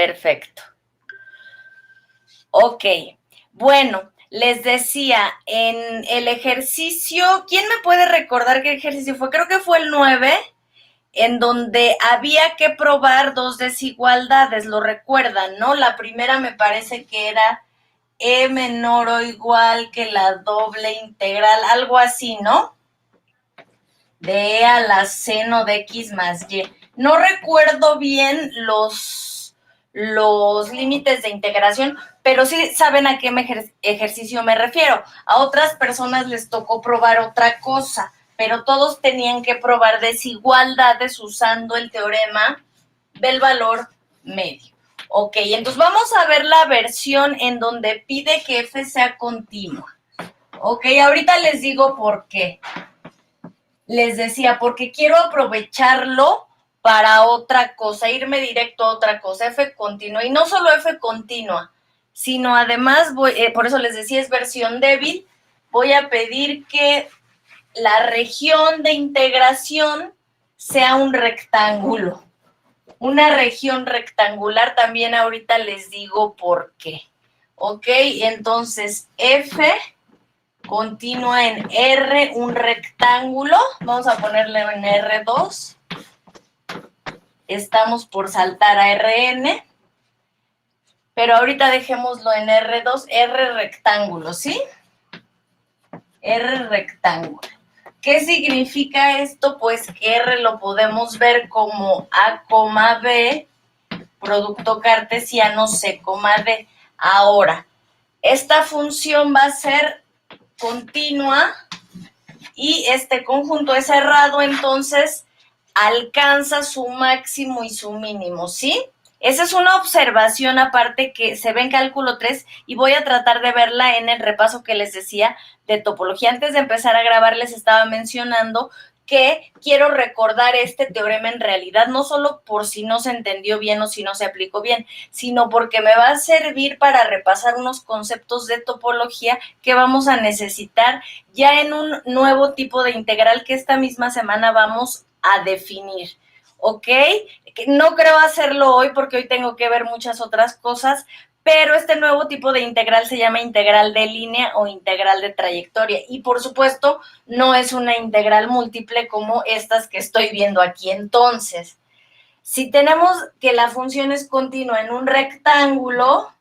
Perfecto. Ok. Bueno, les decía, en el ejercicio, ¿quién me puede recordar qué ejercicio fue? Creo que fue el 9, en donde había que probar dos desigualdades, lo recuerdan, ¿no? La primera me parece que era e menor o igual que la doble integral, algo así, ¿no? De e a la seno de x más y. No recuerdo bien los límites de integración, pero sí saben a qué ejercicio me refiero. A otras personas les tocó probar otra cosa, pero todos tenían que probar desigualdades usando el teorema del valor medio. Ok, entonces vamos a ver la versión en donde pide que f sea continua. Ok, ahorita les digo por qué. Les decía, porque quiero aprovecharlo para otra cosa, irme directo a otra cosa, f continua. Y no solo f continua, sino además, por eso les decía, es versión débil. Voy a pedir que la región de integración sea un rectángulo. Una región rectangular, también ahorita les digo por qué. Ok, entonces f continua en R, un rectángulo. Vamos a ponerle en R2. Estamos por saltar a Rn. Pero ahorita dejémoslo en R2, R rectángulo, ¿sí? R rectángulo. ¿Qué significa esto? Pues que R lo podemos ver como A, B, producto cartesiano C, D. Ahora, esta función va a ser continua y este conjunto es cerrado, entonces alcanza su máximo y su mínimo, ¿sí? Esa es una observación aparte que se ve en cálculo 3 y voy a tratar de verla en el repaso que les decía de topología. Antes de empezar a grabar les estaba mencionando que quiero recordar este teorema en realidad, no solo por si no se entendió bien o si no se aplicó bien, sino porque me va a servir para repasar unos conceptos de topología que vamos a necesitar ya en un nuevo tipo de integral que esta misma semana vamos a definir, ¿ok? No creo hacerlo hoy porque hoy tengo que ver muchas otras cosas, pero este nuevo tipo de integral se llama integral de línea o integral de trayectoria y por supuesto no es una integral múltiple como estas que estoy viendo aquí. Entonces, si tenemos que la función es continua en un rectángulo,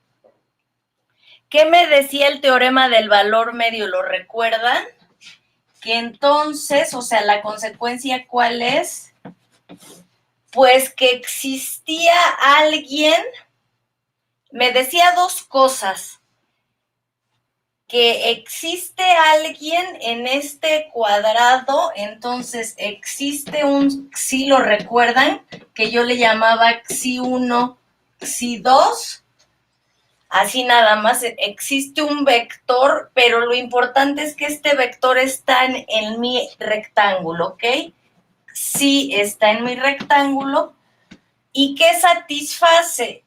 ¿qué me decía el teorema del valor medio? ¿Lo recuerdan? Que entonces, o sea, la consecuencia, ¿cuál es? Pues que existía alguien. Me decía dos cosas, que existe alguien en este cuadrado, entonces existe un xi, ¿lo recuerdan? Que yo le llamaba xi1, xi2, así nada más, existe un vector, pero lo importante es que este vector está en mi rectángulo, ¿ok? Sí está en mi rectángulo. ¿Y qué satisface?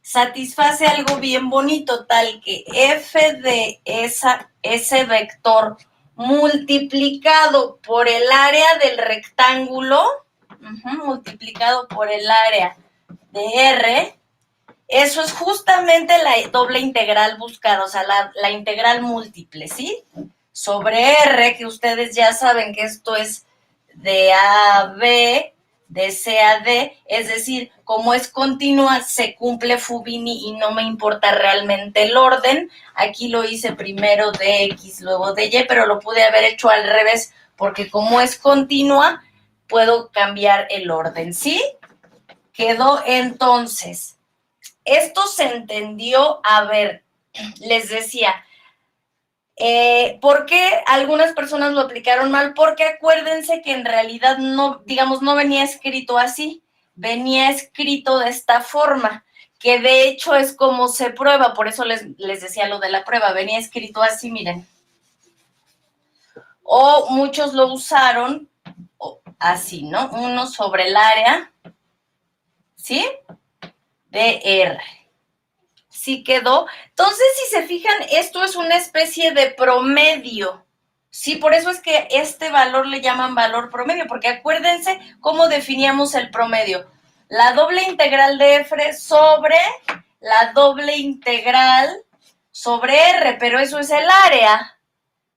Satisface algo bien bonito, tal que f de ese vector multiplicado por el área del rectángulo, multiplicado por el área de R, eso es justamente la doble integral buscada, o sea, la integral múltiple, ¿sí? Sobre R, que ustedes ya saben que esto es de A a B, de C a D, es decir, como es continua, se cumple Fubini y no me importa realmente el orden. Aquí lo hice primero de X, luego de Y, pero lo pude haber hecho al revés, porque como es continua, puedo cambiar el orden, ¿sí? Quedó entonces. Esto se entendió, a ver, les decía, ¿por qué algunas personas lo aplicaron mal? Porque acuérdense que en realidad no, digamos, no venía escrito así, venía escrito de esta forma, que de hecho es como se prueba, por eso les decía lo de la prueba, venía escrito así, miren. O muchos lo usaron así, ¿no? 1 sobre el área, ¿sí? De R. Sí quedó. Entonces, si se fijan, esto es una especie de promedio. Sí, por eso es que este valor le llaman valor promedio, porque acuérdense cómo definíamos el promedio. la doble integral de F sobre la doble integral sobre R, pero eso es el área.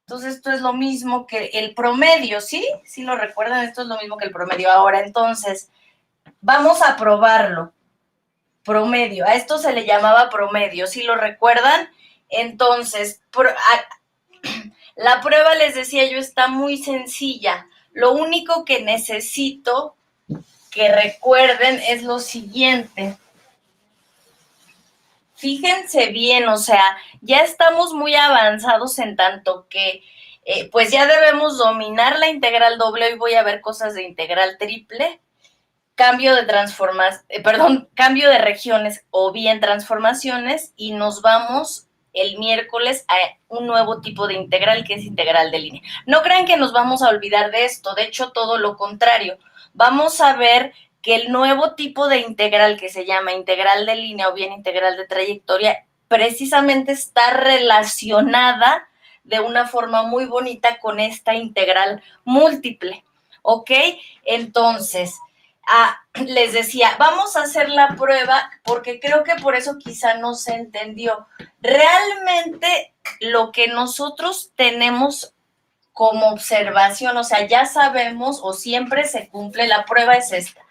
Entonces, esto es lo mismo que el promedio, ¿sí? ¿Sí lo recuerdan? Esto es lo mismo que el promedio. Ahora, entonces, vamos a probarlo. Promedio. A esto se le llamaba promedio, ¿sí lo recuerdan? Entonces, la prueba, les decía yo, está muy sencilla. Lo único que necesito que recuerden es lo siguiente. Fíjense bien, o sea, ya estamos muy avanzados en tanto que pues ya debemos dominar la integral doble. Hoy voy a ver cosas de integral triple, cambio de regiones o bien transformaciones, y nos vamos el miércoles a un nuevo tipo de integral que es integral de línea. No crean que nos vamos a olvidar de esto, de hecho todo lo contrario. Vamos a ver que el nuevo tipo de integral que se llama integral de línea o bien integral de trayectoria precisamente está relacionada de una forma muy bonita con esta integral múltiple, ¿ok? Entonces, les decía, vamos a hacer la prueba porque creo que por eso quizá no se entendió. Realmente lo que nosotros tenemos como observación, o sea, ya sabemos o siempre se cumple, la prueba es esta.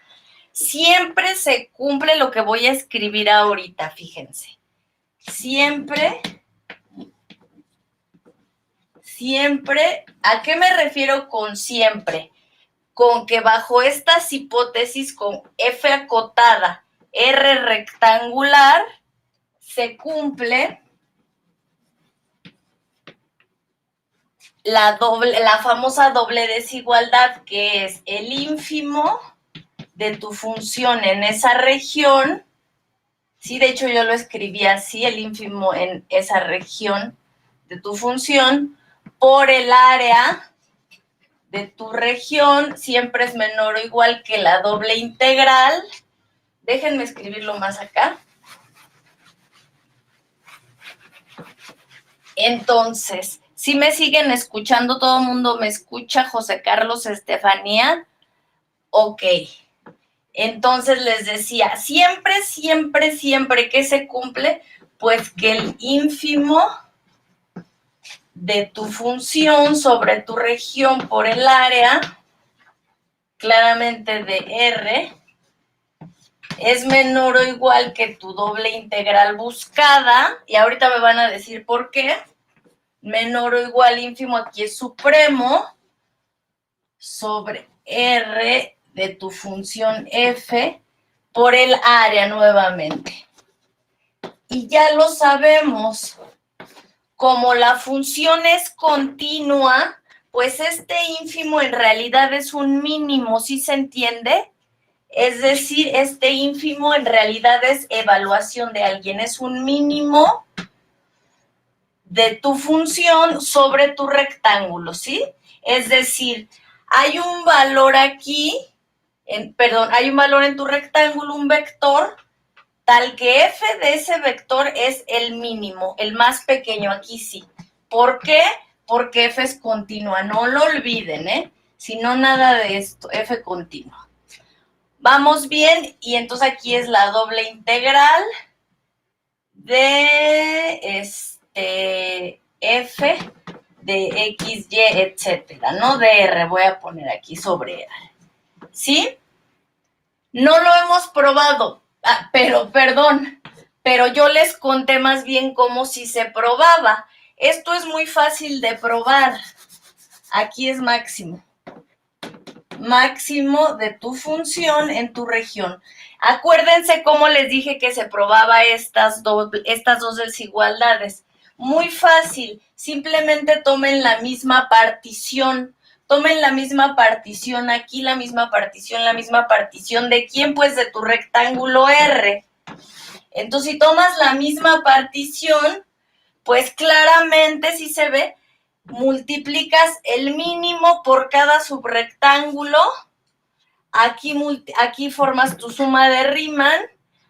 Siempre se cumple lo que voy a escribir ahorita, fíjense. Siempre, ¿a qué me refiero con siempre? Con que bajo estas hipótesis con F acotada, R rectangular, se cumple la famosa doble desigualdad, que es el ínfimo de tu función en esa región. Sí, de hecho yo lo escribí así, el ínfimo en esa región de tu función por el área de tu región siempre es menor o igual que la doble integral. Déjenme escribirlo más acá. Entonces, si me siguen escuchando, todo el mundo me escucha, José Carlos, Estefanía. Ok. Entonces les decía, siempre que se cumple, pues que el ínfimo de tu función sobre tu región por el área, claramente de R, es menor o igual que tu doble integral buscada, y ahorita me van a decir por qué. Menor o igual ínfimo, aquí es supremo, sobre R de tu función F por el área nuevamente. Y ya lo sabemos, como la función es continua, pues este ínfimo en realidad es un mínimo, ¿sí se entiende? Es decir, este ínfimo en realidad es evaluación de alguien, es un mínimo de tu función sobre tu rectángulo, ¿sí? Es decir, hay un valor aquí, hay un valor en tu rectángulo, un vector, tal que f de ese vector es el mínimo, el más pequeño, aquí sí. ¿Por qué? Porque f es continua, no lo olviden, ¿eh? Si no, nada de esto, f continua. Vamos bien, y entonces aquí es la doble integral de f de x, y, etcétera, ¿no? De r, voy a poner aquí sobre r, ¿sí? No lo hemos probado, pero yo les conté más bien cómo si se probaba. Esto es muy fácil de probar. Aquí es máximo. Máximo de tu función en tu región. Acuérdense cómo les dije que se probaba estas dos desigualdades. Muy fácil, simplemente tomen la misma partición. Tomen la misma partición aquí, la misma partición. ¿De quién? Pues de tu rectángulo R. Entonces, si tomas la misma partición, pues claramente si se ve, multiplicas el mínimo por cada subrectángulo. Aquí formas tu suma de Riemann.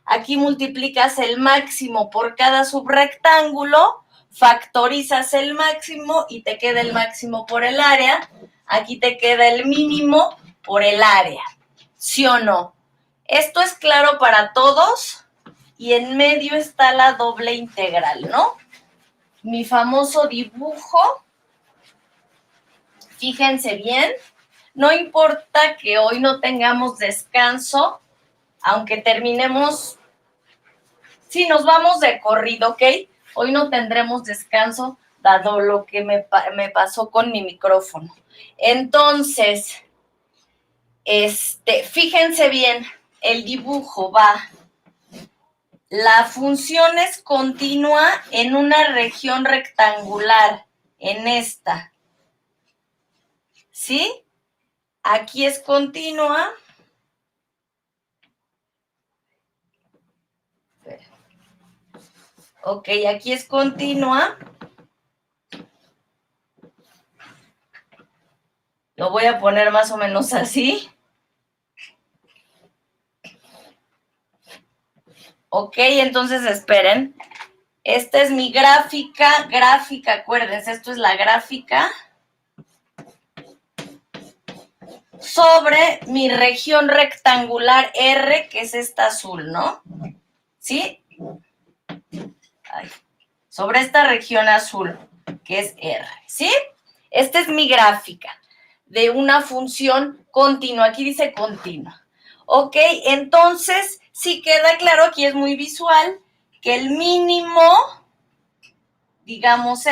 Aquí multiplicas el máximo por cada subrectángulo, factorizas el máximo y te queda el máximo por el área. Aquí te queda el mínimo por el área. ¿Sí o no? Esto es claro para todos y en medio está la doble integral, ¿no? Mi famoso dibujo. Fíjense bien, no importa que hoy no tengamos descanso, aunque terminemos, sí, nos vamos de corrido, ¿ok? Hoy no tendremos descanso, dado lo que me pasó con mi micrófono. Entonces, fíjense bien, el dibujo va. La función es continua en una región rectangular, en esta. ¿Sí? Aquí es continua. Ok, aquí es continua. Lo voy a poner más o menos así. Ok, entonces esperen. Esta es mi gráfica. Gráfica, acuérdense, esto es la gráfica. Sobre mi región rectangular R, que es esta azul, ¿no? ¿Sí? Ay. Sobre esta región azul, que es R, ¿sí? Esta es mi gráfica de una función continua. Aquí dice continua. Ok, entonces, sí queda claro, aquí es muy visual, que el mínimo, digamos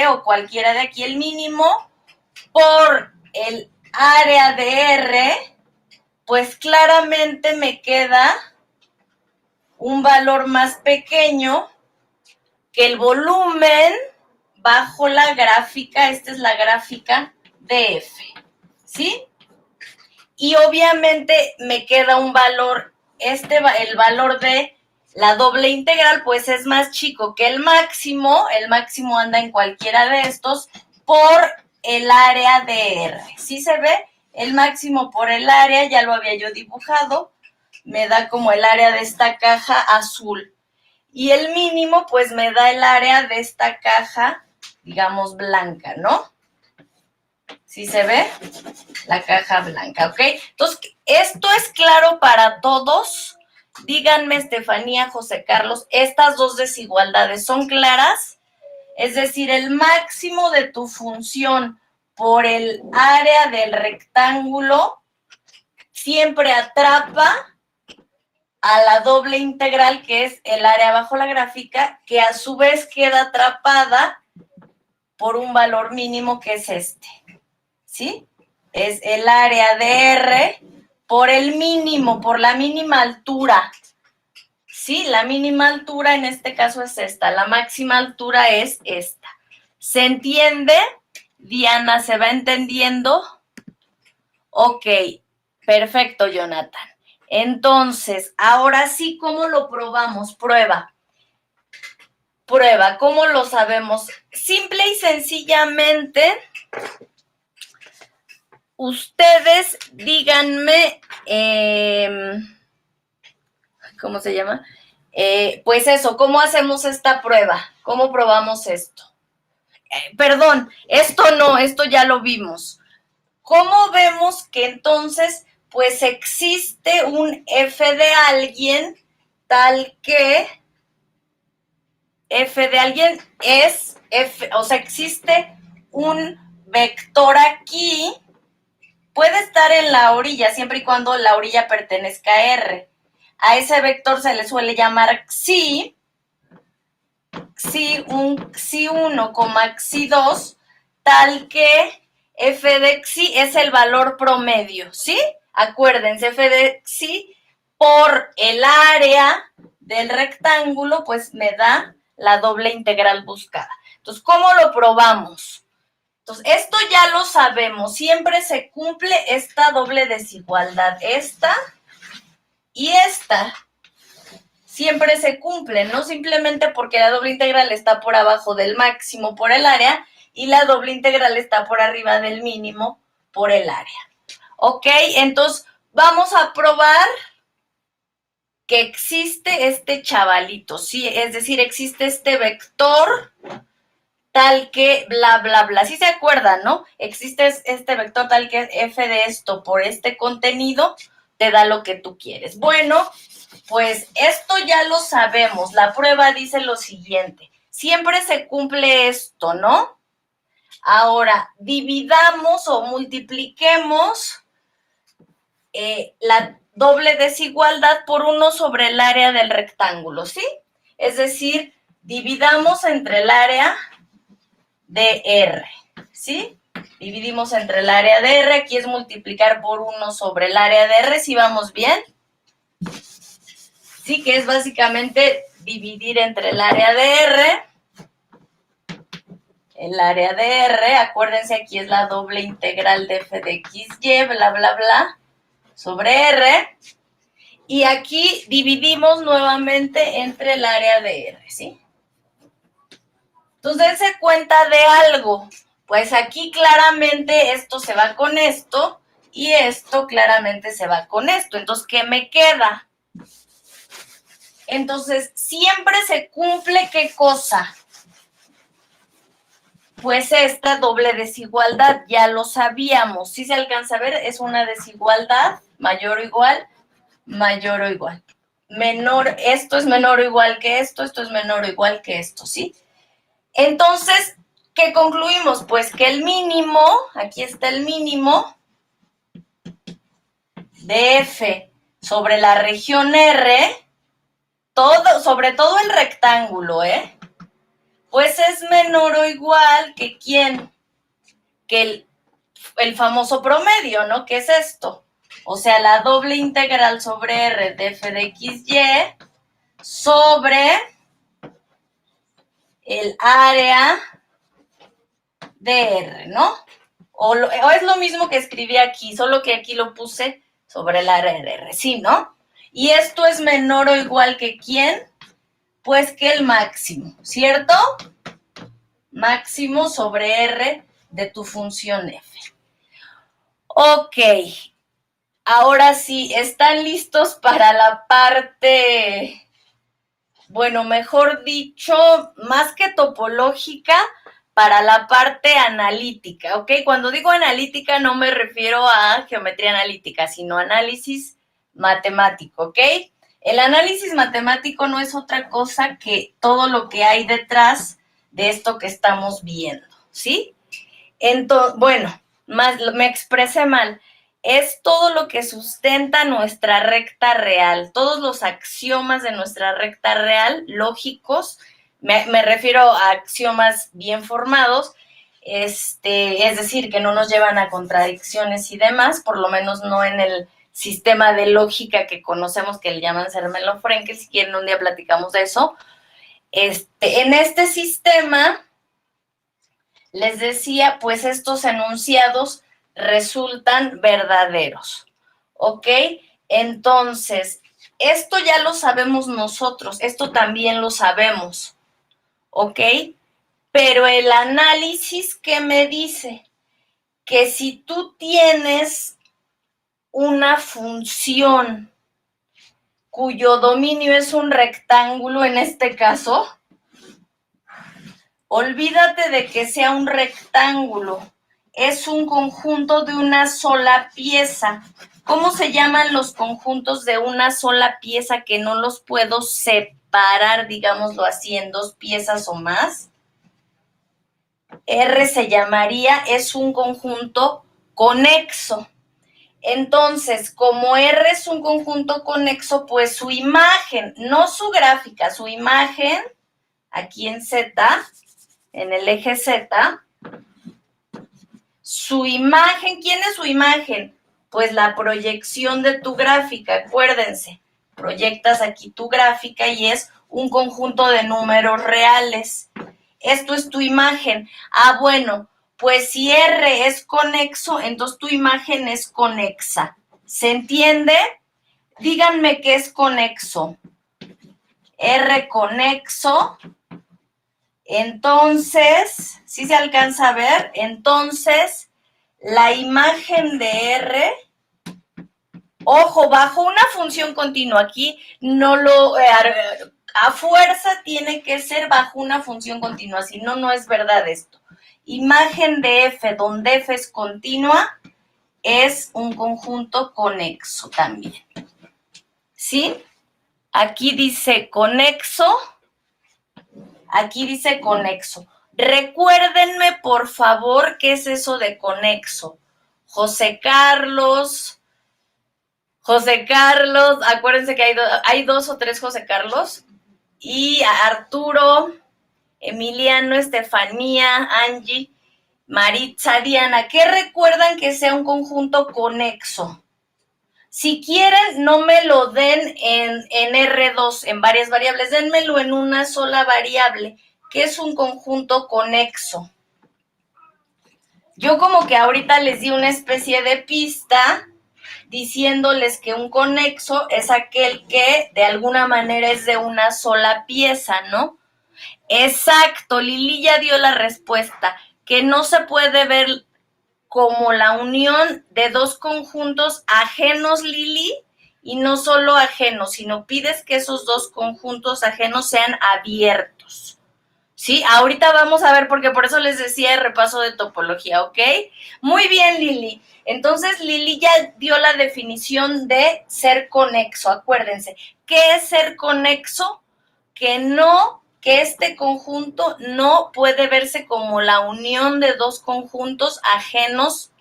o cualquiera de aquí, el mínimo por el área de R, pues claramente me queda un valor más pequeño que el volumen bajo la gráfica. Esta es la gráfica de F, ¿sí? Y obviamente me queda un valor, el valor de la doble integral, pues es más chico que el máximo anda en cualquiera de estos, por el área de R. ¿Sí se ve? El máximo por el área, ya lo había yo dibujado, me da como el área de esta caja azul. Y el mínimo, pues me da el área de esta caja, digamos, blanca, ¿no? ¿Sí se ve? La caja blanca, ¿ok? Entonces, esto es claro para todos. Díganme, Estefanía, José Carlos, ¿estas dos desigualdades son claras? Es decir, el máximo de tu función por el área del rectángulo siempre atrapa a la doble integral, que es el área bajo la gráfica, que a su vez queda atrapada por un valor mínimo que es este, ¿sí? Es el área de R por el mínimo, por la mínima altura. Sí, la mínima altura en este caso es esta, la máxima altura es esta. ¿Se entiende? Diana, ¿se va entendiendo? Ok, perfecto, Jonathan. Entonces, ahora sí, ¿cómo lo probamos? Prueba. Prueba, ¿cómo lo sabemos? Simple y sencillamente, ustedes díganme, ¿cómo se llama? Pues eso, ¿cómo hacemos esta prueba? ¿Cómo probamos esto? Perdón, esto no, esto ya lo vimos. ¿Cómo vemos que entonces, pues existe un f de alguien tal que f de alguien es f, o sea, existe un vector aquí, puede estar en la orilla, siempre y cuando la orilla pertenezca a R. A ese vector se le suele llamar xi, xi1, xi2, tal que f de xi es el valor promedio, ¿sí? Acuérdense, f de xi por el área del rectángulo, pues me da la doble integral buscada. Entonces, ¿cómo lo probamos? Entonces, esto ya lo sabemos, siempre se cumple esta doble desigualdad, esta y esta. Siempre se cumple, no simplemente porque la doble integral está por abajo del máximo por el área y la doble integral está por arriba del mínimo por el área. ¿Ok? Entonces, vamos a probar que existe este chavalito, ¿sí? Es decir, existe este vector tal que bla, bla, bla. ¿Sí se acuerdan, no? Existe este vector tal que f de esto por este contenido, te da lo que tú quieres. Bueno, pues esto ya lo sabemos. La prueba dice lo siguiente. Siempre se cumple esto, ¿no? Ahora, dividamos o multipliquemos la doble desigualdad por 1 sobre el área del rectángulo, ¿sí? Es decir, dividamos entre el área de R, ¿sí? Dividimos entre el área de R, aquí es multiplicar por 1 sobre el área de R, ¿sí vamos bien? Sí, que es básicamente dividir entre el área de R, acuérdense, aquí es la doble integral de f de xy, bla, bla, bla, sobre R, y aquí dividimos nuevamente entre el área de R, ¿sí? Entonces, dense cuenta de algo. Pues aquí claramente esto se va con esto y esto claramente se va con esto. Entonces, ¿qué me queda? Entonces, siempre se cumple, ¿qué cosa? Pues esta doble desigualdad, ya lo sabíamos. Si se alcanza a ver, es una desigualdad mayor o igual, mayor o igual. Menor, esto es menor o igual que esto es menor o igual que esto, ¿sí? Entonces, ¿qué concluimos? Pues que el mínimo, aquí está el mínimo de F sobre la región R, sobre todo el rectángulo, pues es menor o igual que ¿quién? Que el famoso promedio, ¿no? ¿Qué es esto? O sea, la doble integral sobre R de F de XY sobre el área de R, ¿no? O es lo mismo que escribí aquí, solo que aquí lo puse sobre el área de R, ¿sí, no? Y esto es menor o igual que ¿quién? Pues que el máximo, ¿cierto? Máximo sobre R de tu función F. Ok, ahora sí, ¿están listos para la parte, bueno, mejor dicho, más que topológica, para la parte analítica, ¿ok? Cuando digo analítica no me refiero a geometría analítica, sino análisis matemático, ¿ok? El análisis matemático no es otra cosa que todo lo que hay detrás de esto que estamos viendo, ¿sí? Entonces, bueno, me expresé mal. Es todo lo que sustenta nuestra recta real, todos los axiomas de nuestra recta real, lógicos, me refiero a axiomas bien formados, es decir, que no nos llevan a contradicciones y demás, por lo menos no en el sistema de lógica que conocemos, que le llaman Zermelo-Fraenkel. Si quieren un día platicamos de eso. En este sistema, les decía, pues estos enunciados resultan verdaderos, ¿ok? Entonces, esto ya lo sabemos nosotros, esto también lo sabemos, ¿ok? Pero el análisis, ¿qué me dice? Que si tú tienes una función cuyo dominio es un rectángulo, en este caso, olvídate de que sea un rectángulo, es un conjunto de una sola pieza. ¿Cómo se llaman los conjuntos de una sola pieza que no los puedo separar, digámoslo así, en dos piezas o más? R se llamaría, es un conjunto conexo. Entonces, como R es un conjunto conexo, pues su imagen, no su gráfica, su imagen, aquí en Z, en el eje Z, su imagen, ¿quién es su imagen? Pues la proyección de tu gráfica, acuérdense, proyectas aquí tu gráfica y es un conjunto de números reales. Esto es tu imagen. Ah, bueno, pues si R es conexo, entonces tu imagen es conexa. ¿Se entiende? Díganme qué es conexo. R conexo. Entonces, ¿sí se alcanza a ver? Entonces, la imagen de R, ojo, bajo una función continua, aquí no lo, a fuerza tiene que ser bajo una función continua, si no, no es verdad esto. Imagen de F, donde F es continua, es un conjunto conexo también. ¿Sí? Aquí dice conexo. Aquí dice conexo. Recuérdenme, por favor, qué es eso de conexo. José Carlos, acuérdense que hay dos o tres José Carlos. Y Arturo, Emiliano, Estefanía, Angie, Maritza, Diana. ¿Qué recuerdan que sea un conjunto conexo? Si quieren, no me lo den en R2, en varias variables, denmelo en una sola variable, que es un conjunto conexo. Yo como que ahorita les di una especie de pista diciéndoles que un conexo es aquel que de alguna manera es de una sola pieza, ¿no? Exacto, Lili ya dio la respuesta, que no se puede ver como la unión de dos conjuntos ajenos, Lili, y no solo ajenos, sino pides que esos dos conjuntos ajenos sean abiertos. ¿Sí? Ahorita vamos a ver, porque por eso les decía el repaso de topología, ¿ok? Muy bien, Lili. Entonces, Lili ya dio la definición de ser conexo. Acuérdense, ¿qué es ser conexo? Que este conjunto no puede verse como la unión de dos conjuntos ajenos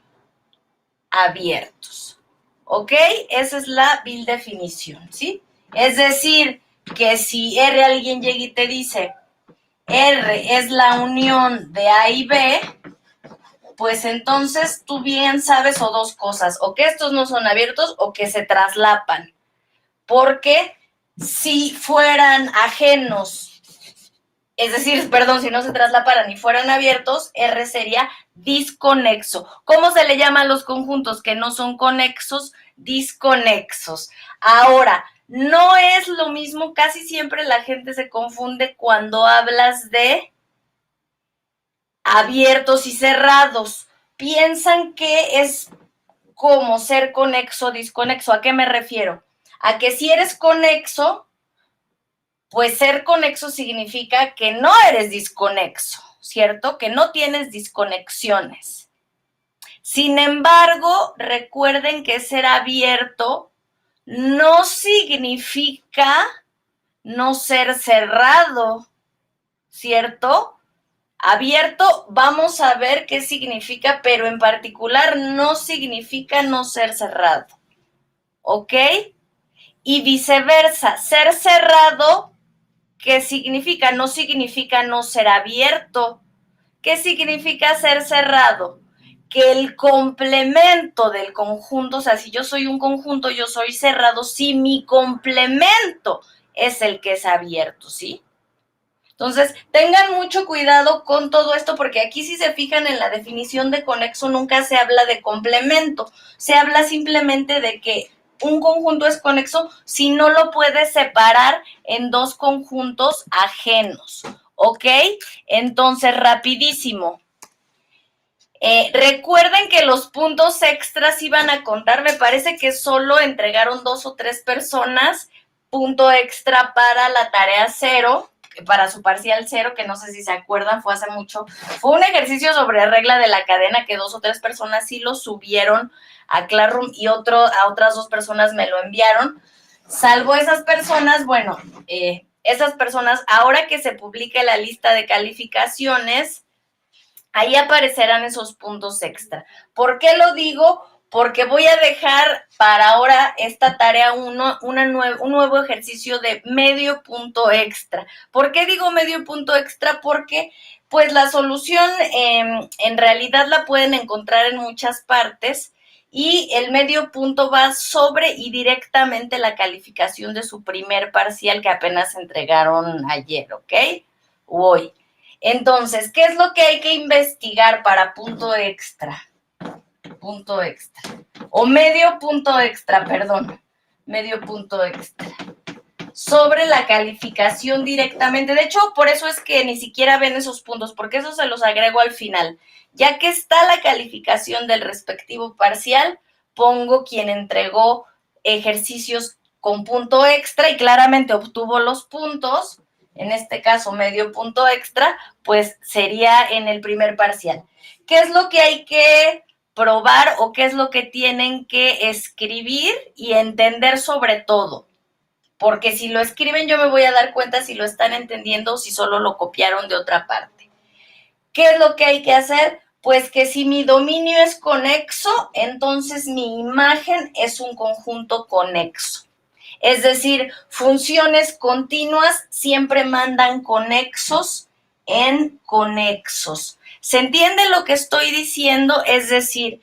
abiertos. ¿Ok? Esa es la vil definición, ¿sí? Es decir, que si R alguien llega y te dice R es la unión de A y B, pues entonces tú bien sabes o dos cosas, o que estos no son abiertos o que se traslapan. Porque si fueran ajenos, es decir, perdón, si no se traslaparan y fueran abiertos, R sería disconexo. ¿Cómo se le llama a los conjuntos que no son conexos? Disconexos. Ahora, no es lo mismo, casi siempre la gente se confunde cuando hablas de abiertos y cerrados. Piensan que es como ser conexo, disconexo. ¿A qué me refiero? A que si eres conexo, pues ser conexo significa que no eres disconexo, ¿cierto? Que no tienes disconexiones. Sin embargo, recuerden que ser abierto no significa no ser cerrado, ¿cierto? Abierto, vamos a ver qué significa, pero en particular no significa no ser cerrado, ¿ok? Y viceversa, ser cerrado, ¿qué significa? No significa no ser abierto. ¿Qué significa ser cerrado? Que el complemento del conjunto, o sea, si yo soy un conjunto, yo soy cerrado, si mi complemento es el que es abierto, ¿sí? Entonces, tengan mucho cuidado con todo esto, porque aquí si se fijan en la definición de conexo, nunca se habla de complemento, se habla simplemente de que un conjunto es conexo si no lo puedes separar en dos conjuntos ajenos, ¿ok? Entonces, rapidísimo. Recuerden que los puntos extras iban a contar, me parece que solo entregaron 2 o 3 personas punto extra para la tarea 0, para su parcial 0, que no sé si se acuerdan, fue hace mucho. Fue un ejercicio sobre regla de la cadena que 2 o 3 personas sí lo subieron a Classroom y a otras 2 personas me lo enviaron. Salvo esas personas, bueno, esas personas, ahora que se publique la lista de calificaciones, ahí aparecerán esos puntos extra. ¿Por qué lo digo? Porque voy a dejar para ahora esta tarea 1 un nuevo ejercicio de medio punto extra. ¿Por qué digo medio punto extra? Porque pues la solución en realidad la pueden encontrar en muchas partes y el medio punto va sobre y directamente la calificación de su primer parcial que apenas entregaron ayer, ¿ok? O hoy. Entonces, ¿qué es lo que hay que investigar para punto extra? Punto extra. O medio punto extra, perdón. Medio punto extra. Sobre la calificación directamente. De hecho, por eso es que ni siquiera ven esos puntos, porque eso se los agrego al final. Ya que está la calificación del respectivo parcial, pongo quien entregó ejercicios con punto extra y claramente obtuvo los puntos, en este caso medio punto extra, pues sería en el primer parcial. ¿Qué es lo que hay que probar o qué es lo que tienen que escribir y entender sobre todo. Porque si lo escriben yo me voy a dar cuenta si lo están entendiendo o si solo lo copiaron de otra parte. ¿Qué es lo que hay que hacer? Pues que si mi dominio es conexo, entonces mi imagen es un conjunto conexo. Es decir, funciones continuas siempre mandan conexos en conexos. ¿Se entiende lo que estoy diciendo? Es decir,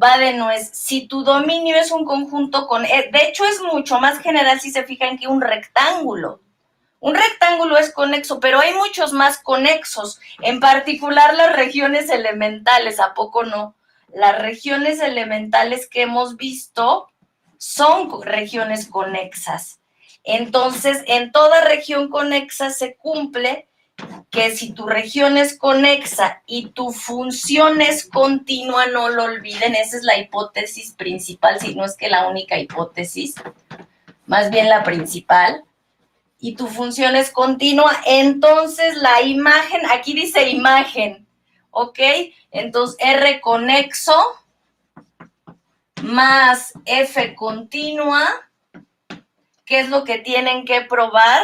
va de nuez, si tu dominio es un conjunto con... De hecho, es mucho más general si se fijan que un rectángulo. Un rectángulo es conexo, pero hay muchos más conexos, en particular las regiones elementales, ¿a poco no? Las regiones elementales que hemos visto son regiones conexas. Entonces, en toda región conexa se cumple que si tu región es conexa y tu función es continua, no lo olviden, esa es la hipótesis principal, si no es que la única hipótesis, más bien la principal, y tu función es continua, entonces la imagen, aquí dice imagen, ¿ok? Entonces R conexo más F continua, ¿qué es lo que tienen que probar?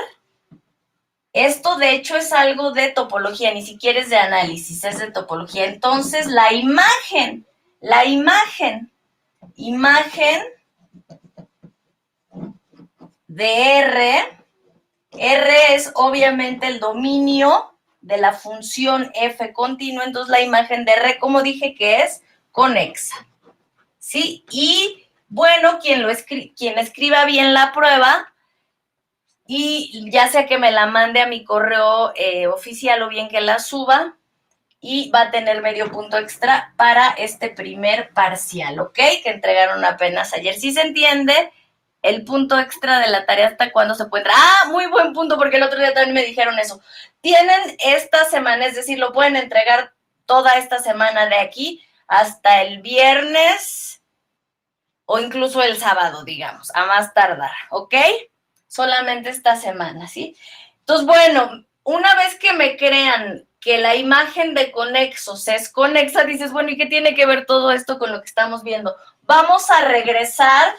Esto de hecho es algo de topología, ni siquiera es de análisis, es de topología. Entonces la imagen de R es obviamente el dominio de la función f continua, entonces la imagen de R, como dije, que es conexa, ¿sí? Y bueno, quien escriba bien la prueba, y ya sea que me la mande a mi correo oficial o bien que la suba, y va a tener medio punto extra para este primer parcial, ¿ok? Que entregaron apenas ayer. ¿Sí se entiende? El punto extra de la tarea, ¿hasta cuándo se puede entrar? Ah, muy buen punto, porque el otro día también me dijeron eso. Tienen esta semana, es decir, lo pueden entregar toda esta semana de aquí hasta el viernes o incluso el sábado, digamos, a más tardar, ¿ok? Solamente esta semana, ¿sí? Entonces, bueno, una vez que me crean que la imagen de conexos es conexa, dices, bueno, ¿y qué tiene que ver todo esto con lo que estamos viendo? Vamos a regresar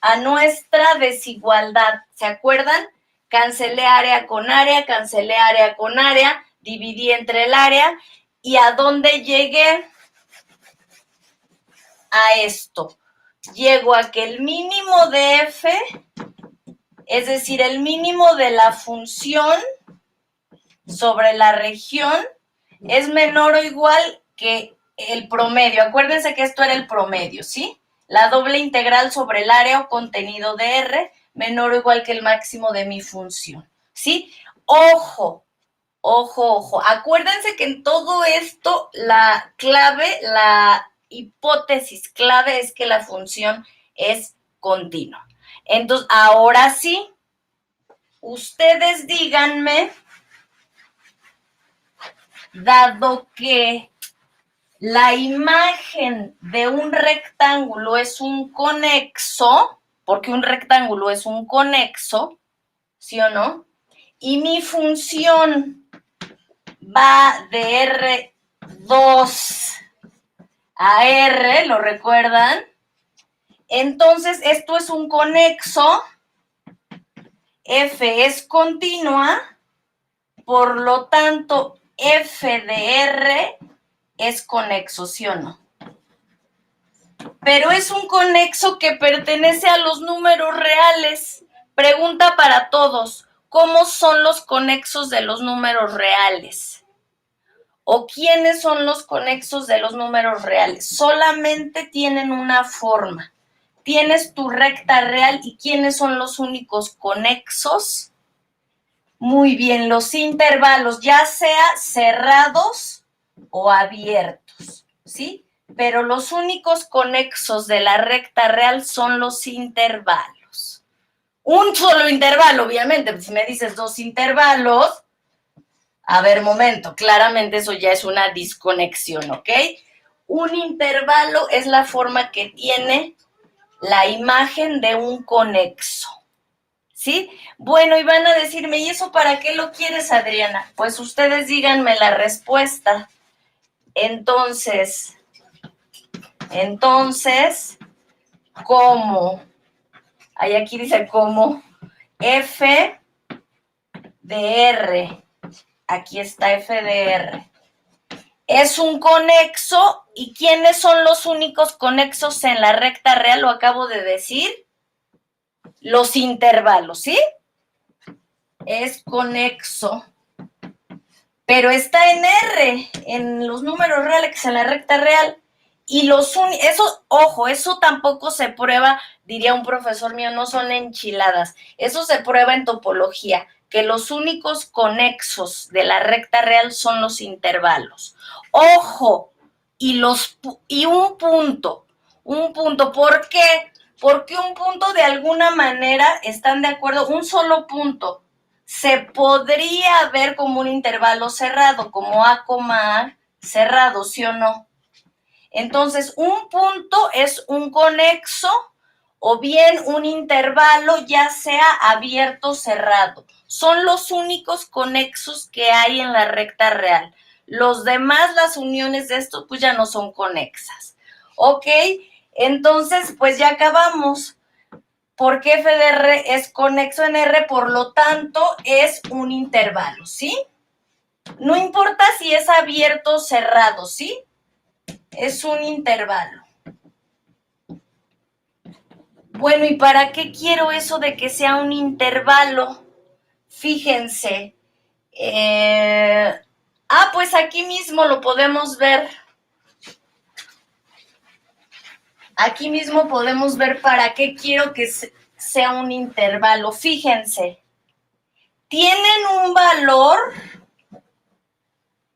a nuestra desigualdad. ¿Se acuerdan? Cancelé área con área, cancelé área con área, dividí entre el área, ¿y a dónde llegué? A esto. Llego a que el mínimo de f, es decir, el mínimo de la función sobre la región, es menor o igual que el promedio. Acuérdense que esto era el promedio, ¿sí? La doble integral sobre el área o contenido de R menor o igual que el máximo de mi función, ¿sí? Ojo, ojo, ojo. Acuérdense que en todo esto la clave, la hipótesis clave es que la función es continua. Entonces, ahora sí, ustedes díganme, dado que la imagen de un rectángulo es un conexo, porque un rectángulo es un conexo, ¿sí o no? Y mi función va de R2 a R, ¿lo recuerdan? Entonces, esto es un conexo, F es continua, por lo tanto, F de R es conexo, ¿sí o no? Pero es un conexo que pertenece a los números reales. Pregunta para todos, ¿cómo son los conexos de los números reales? ¿O quiénes son los conexos de los números reales? Solamente tienen una forma. Tienes tu recta real, ¿y quiénes son los únicos conexos? Muy bien, los intervalos, ya sea cerrados o abiertos, ¿sí? Pero los únicos conexos de la recta real son los intervalos. Un solo intervalo, obviamente, si me dices dos intervalos, a ver, momento, claramente eso ya es una desconexión, ¿ok? Un intervalo es la forma que tiene la imagen de un conexo, ¿sí? Bueno, y van a decirme, ¿y eso para qué lo quieres, Adriana? Pues ustedes díganme la respuesta. Entonces, Entonces, ahí aquí dice como f de r, aquí está f de r, es un conexo. ¿Y quiénes son los únicos conexos en la recta real? Lo acabo de decir. Los intervalos, ¿sí? Es conexo. Pero está en R, en los números reales, en la recta real. Y eso, ojo, eso tampoco se prueba, diría un profesor mío, no son enchiladas. Eso se prueba en topología, que los únicos conexos de la recta real son los intervalos. Ojo, y un punto. ¿Por qué? Porque un punto de alguna manera, ¿están de acuerdo? Un solo punto se podría ver como un intervalo cerrado, como A, A cerrado, ¿sí o no? Entonces, un punto es un conexo o bien un intervalo, ya sea abierto o cerrado. Son los únicos conexos que hay en la recta real. Los demás, las uniones de estos, pues ya no son conexas. ¿Ok? Entonces, pues ya acabamos. Porque f de r es conexo en R, por lo tanto, es un intervalo, ¿sí? No importa si es abierto o cerrado, ¿sí? Es un intervalo. Bueno, ¿y para qué quiero eso de que sea un intervalo? Fíjense. Pues aquí mismo lo podemos ver. Aquí mismo podemos ver para qué quiero que sea un intervalo. Fíjense. Tienen un valor,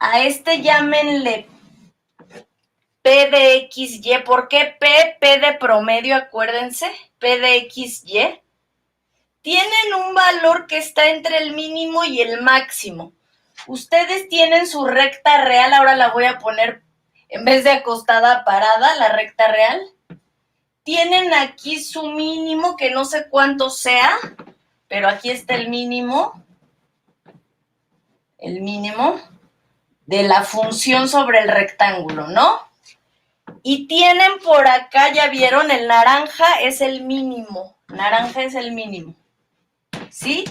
a este llámenle P de XY. ¿Por qué P? P de promedio, acuérdense. P de XY. Tienen un valor que está entre el mínimo y el máximo. Ustedes tienen su recta real, ahora la voy a poner en vez de acostada, parada, la recta real. Tienen aquí su mínimo, que no sé cuánto sea, pero aquí está el mínimo de la función sobre el rectángulo, ¿no? Y tienen por acá, ya vieron, el naranja es el mínimo. Naranja es el mínimo. ¿Sí?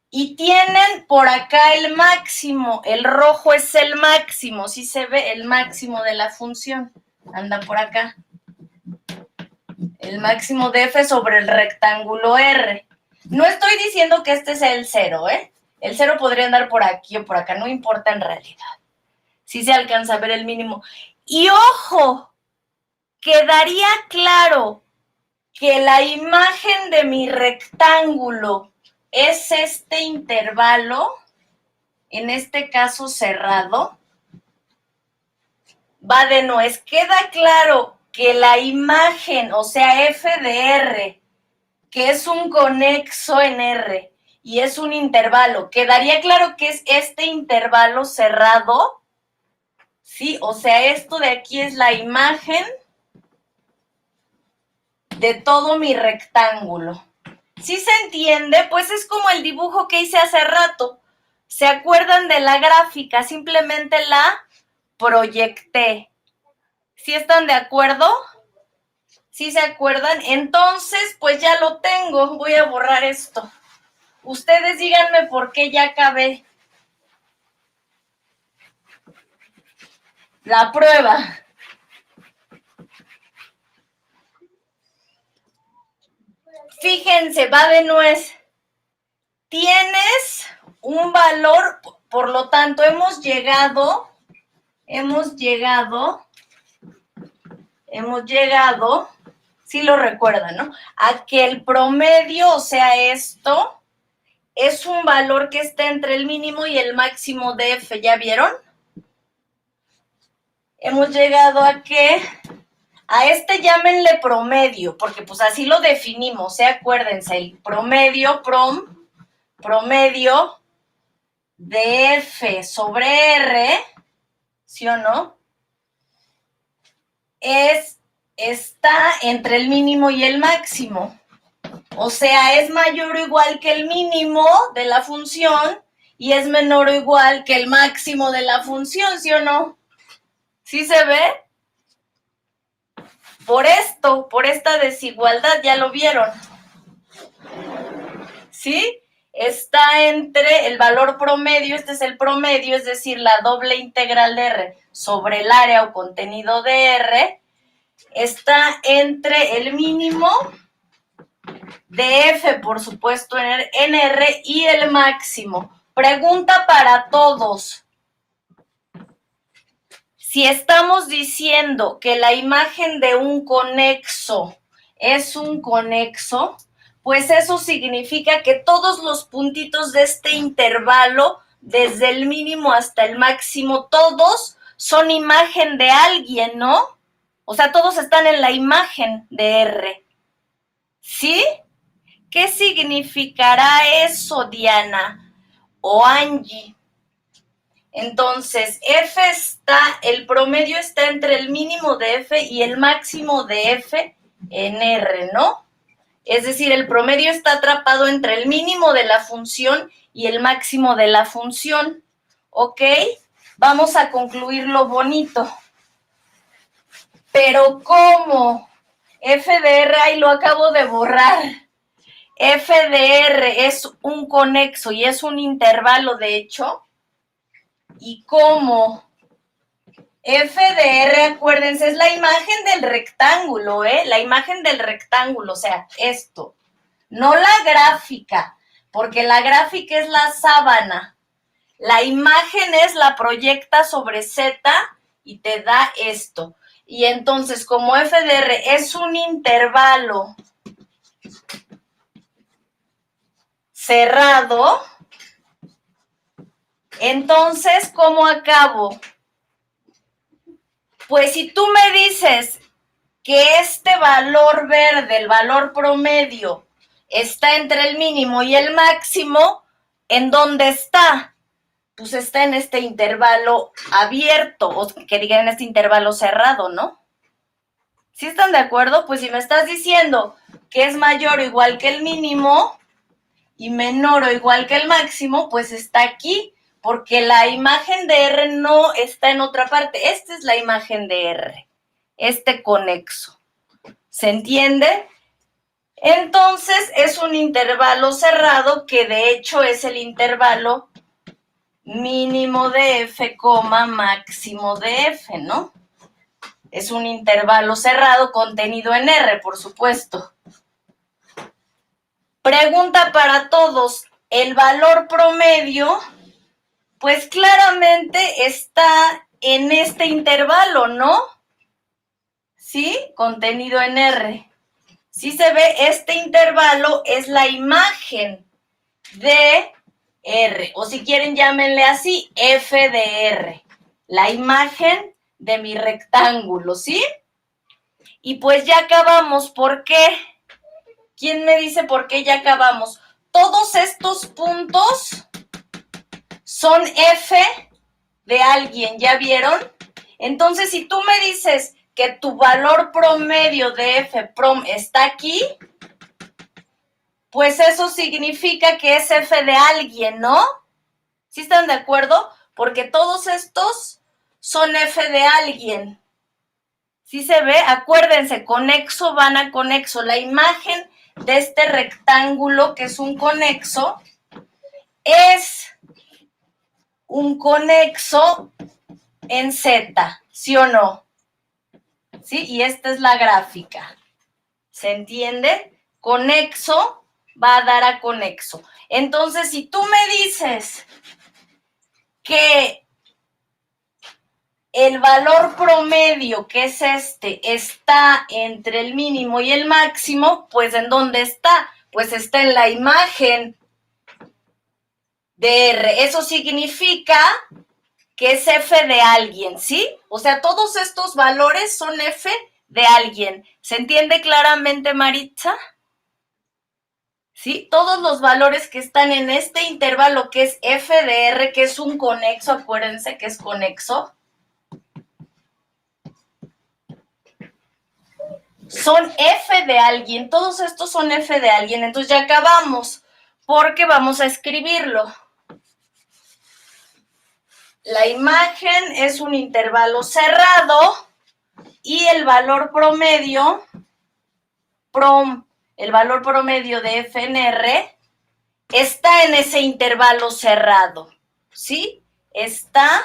Y tienen por acá el máximo. El rojo es el máximo. ¿Sí se ve? El máximo de la función. Anda por acá. El máximo de f sobre el rectángulo R. No estoy diciendo que este sea el 0, ¿eh? El 0 podría andar por aquí o por acá. No importa en realidad. Sí se alcanza a ver el mínimo. Y ojo, quedaría claro que la imagen de mi rectángulo es este intervalo, en este caso cerrado, va de nuez. Queda claro que la imagen, o sea, f de r, que es un conexo en R y es un intervalo, quedaría claro que es este intervalo cerrado, ¿sí? O sea, esto de aquí es la imagen de todo mi rectángulo. ¿Sí se entiende? Pues es como el dibujo que hice hace rato. ¿Se acuerdan de la gráfica? Simplemente la proyecté. ¿Sí están de acuerdo? ¿Sí se acuerdan? Entonces, pues ya lo tengo. Voy a borrar esto. Ustedes díganme por qué ya acabé la prueba. Fíjense, va de nuez. Tienes un valor, por lo tanto, hemos llegado, sí lo recuerdan, ¿no? A que el promedio, o sea, esto, es un valor que está entre el mínimo y el máximo de f, ¿ya vieron? Hemos llegado a que a este llámenle promedio, porque pues así lo definimos, ¿eh? Acuérdense, el promedio, promedio de f sobre r, ¿sí o no? Está entre el mínimo y el máximo. O sea, es mayor o igual que el mínimo de la función y es menor o igual que el máximo de la función, ¿sí o no? ¿Sí se ve? Por esto, por esta desigualdad, ya lo vieron. ¿Sí? Está entre el valor promedio, este es el promedio, es decir, la doble integral de R sobre el área o contenido de R, está entre el mínimo de F, por supuesto, en R y el máximo. Pregunta para todos. Si estamos diciendo que la imagen de un conexo es un conexo, pues eso significa que todos los puntitos de este intervalo, desde el mínimo hasta el máximo, todos son imagen de alguien, ¿no? O sea, todos están en la imagen de R. ¿Sí? ¿Qué significará eso, Diana o Angie? Entonces, el promedio está entre el mínimo de F y el máximo de F en R, ¿no? Es decir, el promedio está atrapado entre el mínimo de la función y el máximo de la función. ¿Ok? Vamos a concluir lo bonito. Pero ¿cómo? F de R, ahí lo acabo de borrar. F de R es un conexo y es un intervalo, de hecho. ¿Y cómo? F de R, acuérdense, es la imagen del rectángulo, ¿eh? La imagen del rectángulo, o sea, esto. No la gráfica, porque la gráfica es la sábana. La imagen es la proyecta sobre Z y te da esto. Y entonces, como F de R es un intervalo cerrado, entonces, ¿cómo acabo? Pues si tú me dices que este valor verde, el valor promedio, está entre el mínimo y el máximo, ¿en dónde está? Pues está en este intervalo abierto, o que digan en este intervalo cerrado, ¿no? ¿Sí están de acuerdo? Pues si me estás diciendo que es mayor o igual que el mínimo y menor o igual que el máximo, pues está aquí, porque la imagen de R no está en otra parte. Esta es la imagen de R, este conexo. ¿Se entiende? Entonces es un intervalo cerrado que de hecho es el intervalo mínimo de F, máximo de F, ¿no? Es un intervalo cerrado contenido en R, por supuesto. Pregunta para todos. El valor promedio, pues claramente está en este intervalo, ¿no? ¿Sí? Contenido en R. Si se ve, este intervalo es la imagen de R, o si quieren llámenle así, F de R, la imagen de mi rectángulo, ¿sí? Y pues ya acabamos, ¿por qué? ¿Quién me dice por qué ya acabamos? Todos estos puntos son F de alguien, ¿ya vieron? Entonces, si tú me dices que tu valor promedio de F prom está aquí, pues eso significa que es F de alguien, ¿no? ¿Sí están de acuerdo? Porque todos estos son F de alguien. ¿Sí se ve? Acuérdense, conexo van a conexo. La imagen de este rectángulo, que es un conexo, es un conexo en Z, ¿sí o no? ¿Sí? Y esta es la gráfica. ¿Se entiende? Conexo va a dar a conexo. Entonces, si tú me dices que el valor promedio, que es este, está entre el mínimo y el máximo, pues ¿en dónde está? Pues está en la imagen de R. Eso significa que es F de alguien, ¿sí? O sea, todos estos valores son F de alguien. ¿Se entiende claramente, Maritza? ¿Sí? Todos los valores que están en este intervalo que es F de R, que es un conexo, acuérdense que es conexo, son F de alguien. Todos estos son F de alguien. Entonces ya acabamos, porque vamos a escribirlo. La imagen es un intervalo cerrado y el valor promedio, el valor promedio de F en R está en ese intervalo cerrado, ¿sí? Está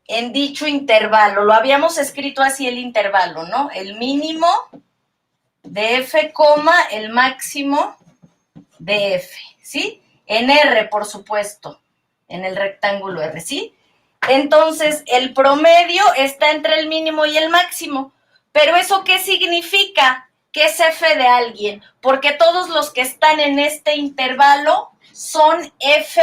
en dicho intervalo. Lo habíamos escrito así el intervalo, ¿no? El mínimo de F, el máximo de F, ¿sí? En R, por supuesto, en el rectángulo R, ¿sí? Entonces, el promedio está entre el mínimo y el máximo. ¿Pero eso qué significa? Que es F de alguien, porque todos los que están en este intervalo son F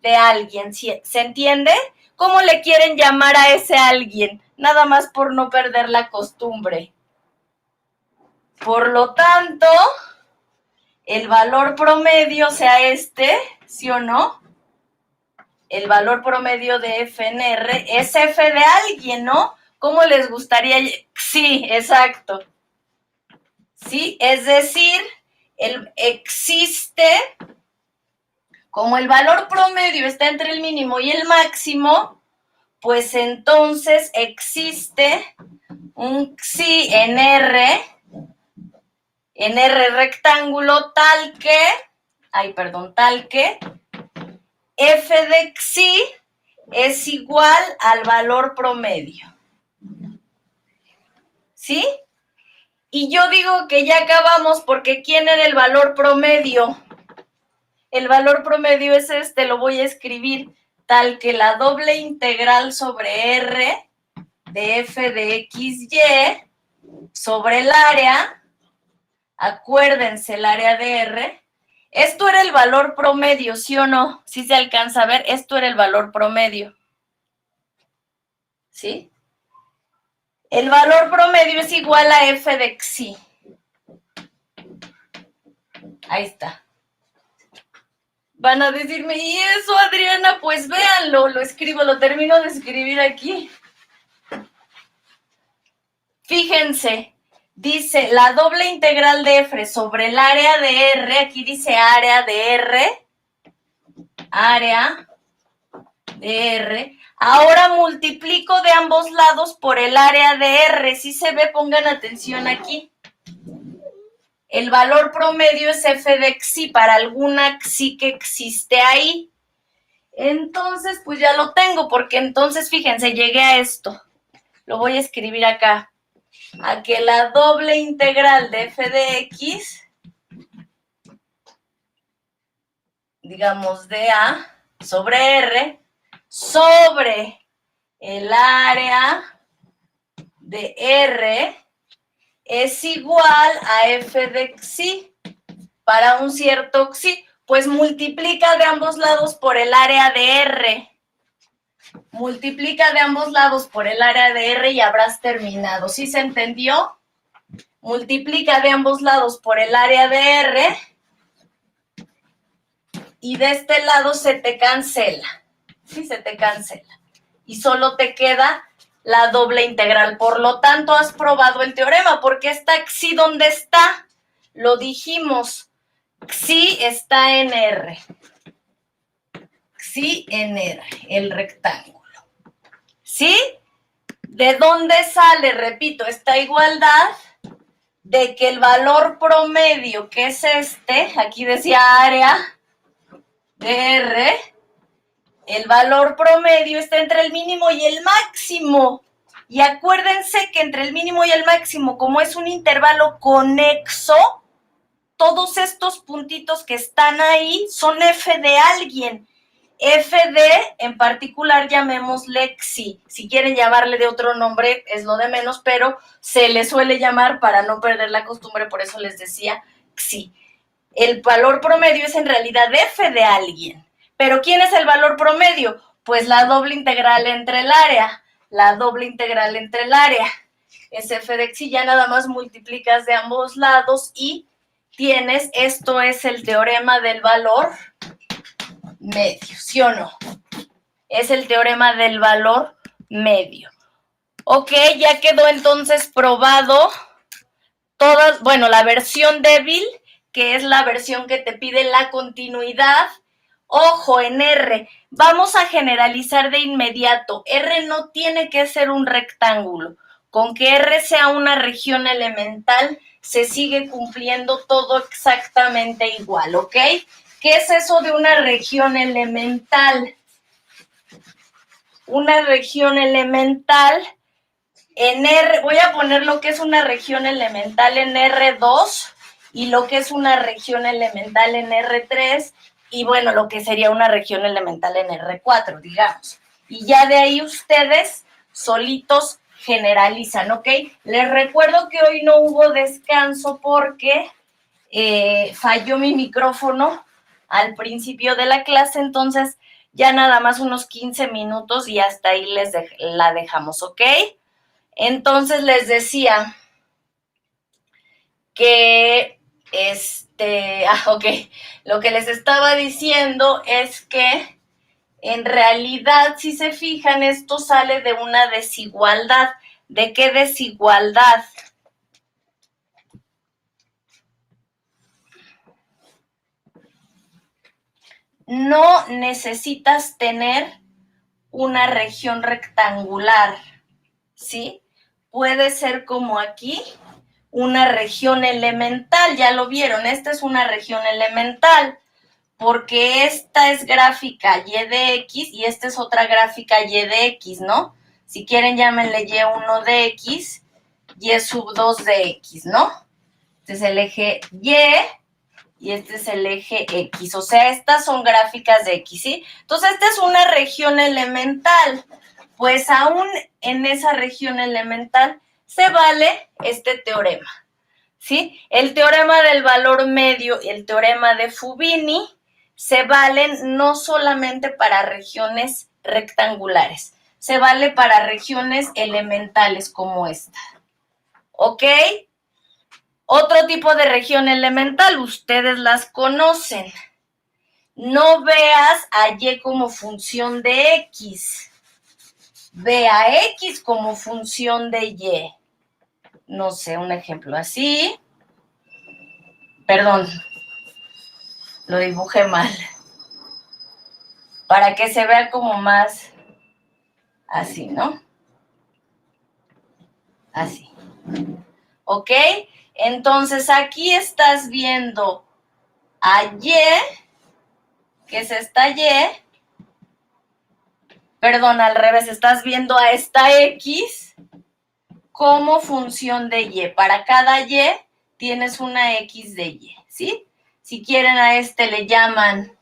de alguien, ¿se entiende? ¿Cómo le quieren llamar a ese alguien? Nada más por no perder la costumbre. Por lo tanto, el valor promedio sea este, ¿sí o no? El valor promedio de F en R es F de alguien, ¿no? ¿Cómo les gustaría? Sí, exacto. Sí, es decir, existe, como el valor promedio está entre el mínimo y el máximo, pues entonces existe un xi en R rectángulo tal que F de xi es igual al valor promedio. ¿Sí? Y yo digo que ya acabamos porque ¿quién era el valor promedio? El valor promedio es este, lo voy a escribir tal que la doble integral sobre R de F de XY sobre el área, acuérdense el área de R, esto era el valor promedio, ¿sí o no? ¿Sí se alcanza a ver? Esto era el valor promedio. ¿Sí? El valor promedio es igual a F de xi. Ahí está. Van a decirme, ¿y eso, Adriana? Pues véanlo, lo escribo, lo termino de escribir aquí. Fíjense, dice la doble integral de F sobre el área de R, aquí dice área de R, ahora multiplico de ambos lados por el área de R, si se ve, pongan atención aquí. El valor promedio es F de xi para alguna xi que existe ahí. Entonces, pues ya lo tengo, porque entonces, fíjense, llegué a esto. Lo voy a escribir acá. A que la doble integral de F de X, digamos, de A sobre R, sobre el área de R es igual a F de xi para un cierto xi, pues multiplica de ambos lados por el área de R. Multiplica de ambos lados por el área de R y habrás terminado. ¿Sí se entendió? Multiplica de ambos lados por el área de R y de este lado se te cancela. Sí, se te cancela. Y solo te queda la doble integral. Por lo tanto, has probado el teorema, porque está xi, ¿dónde está? Lo dijimos. Xi está en R. Xi en R, el rectángulo. ¿Sí? ¿De dónde sale? Repito, esta igualdad de que el valor promedio, que es este, aquí decía área de R, el valor promedio está entre el mínimo y el máximo. Y acuérdense que entre el mínimo y el máximo, como es un intervalo conexo, todos estos puntitos que están ahí son F de alguien. F de, en particular, llamémosle xi. Si quieren llamarle de otro nombre, es lo de menos, pero se le suele llamar, para no perder la costumbre, por eso les decía xi. El valor promedio es en realidad F de alguien. ¿Pero quién es el valor promedio? Pues la doble integral entre el área. La doble integral entre el área. Es F de xi, ya nada más multiplicas de ambos lados y tienes, esto es el teorema del valor medio, ¿sí o no? Es el teorema del valor medio. Ok, ya quedó entonces probado todas, bueno, la versión débil, que es la versión que te pide la continuidad, Ojo, en R, vamos a generalizar de inmediato. R no tiene que ser un rectángulo. Con que R sea una región elemental, se sigue cumpliendo todo exactamente igual, ¿ok? ¿Qué es eso de una región elemental? Una región elemental en R, voy a poner lo que es una región elemental en R2 y lo que es una región elemental en R3 y bueno, lo que sería una región elemental en R4, digamos. Y ya de ahí ustedes solitos generalizan, ¿ok? Les recuerdo que hoy no hubo descanso porque falló mi micrófono al principio de la clase, entonces ya nada más unos 15 minutos y hasta ahí la dejamos, ¿ok? Entonces les decía que ok, lo que les estaba diciendo es que en realidad, si se fijan, esto sale de una desigualdad. ¿De qué desigualdad? No necesitas tener una región rectangular, ¿sí? Puede ser como aquí, una región elemental, ya lo vieron, esta es una región elemental, porque esta es gráfica y de x y esta es otra gráfica y de x, ¿no? Si quieren, llámenle y1 de x, y sub 2 de x, ¿no? Este es el eje y este es el eje X. O sea, estas son gráficas de X, ¿sí? Entonces, esta es una región elemental. Pues aún en esa región elemental se vale este teorema, ¿sí? El teorema del valor medio y el teorema de Fubini se valen no solamente para regiones rectangulares, se vale para regiones elementales como esta, ¿ok? Otro tipo de región elemental, ustedes las conocen. No veas a Y como función de X. Ve a X como función de Y. No sé, un ejemplo así. Perdón, lo dibujé mal. Para que se vea como más así, ¿no? Así. ¿Ok? Entonces aquí estás viendo a Y, que es esta Y. Perdón, al revés, estás viendo a esta X como función de Y. Para cada Y tienes una X de Y, ¿sí? Si quieren a este le llaman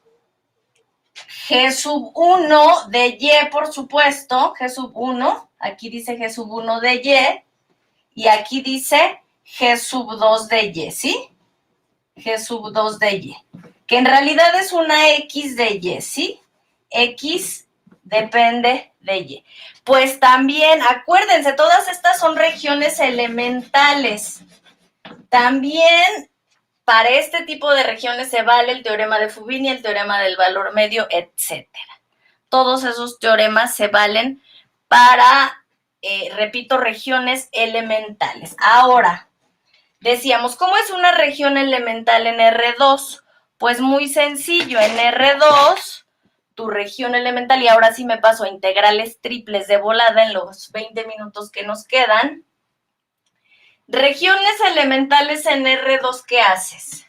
G sub 1 de Y, por supuesto, G sub 1, aquí dice G sub 1 de Y, y aquí dice G sub 2 de Y, ¿sí? G sub 2 de Y, que en realidad es una X de Y, ¿sí? X depende de Y. Pues también, acuérdense, todas estas son regiones elementales. También para este tipo de regiones se vale el teorema de Fubini, el teorema del valor medio, etc. Todos esos teoremas se valen para, repito, regiones elementales. Ahora, decíamos, ¿cómo es una región elemental en R2? Pues muy sencillo, en R2, tu región elemental, y ahora sí me paso a integrales triples de volada en los 20 minutos que nos quedan. Regiones elementales en R2, ¿qué haces?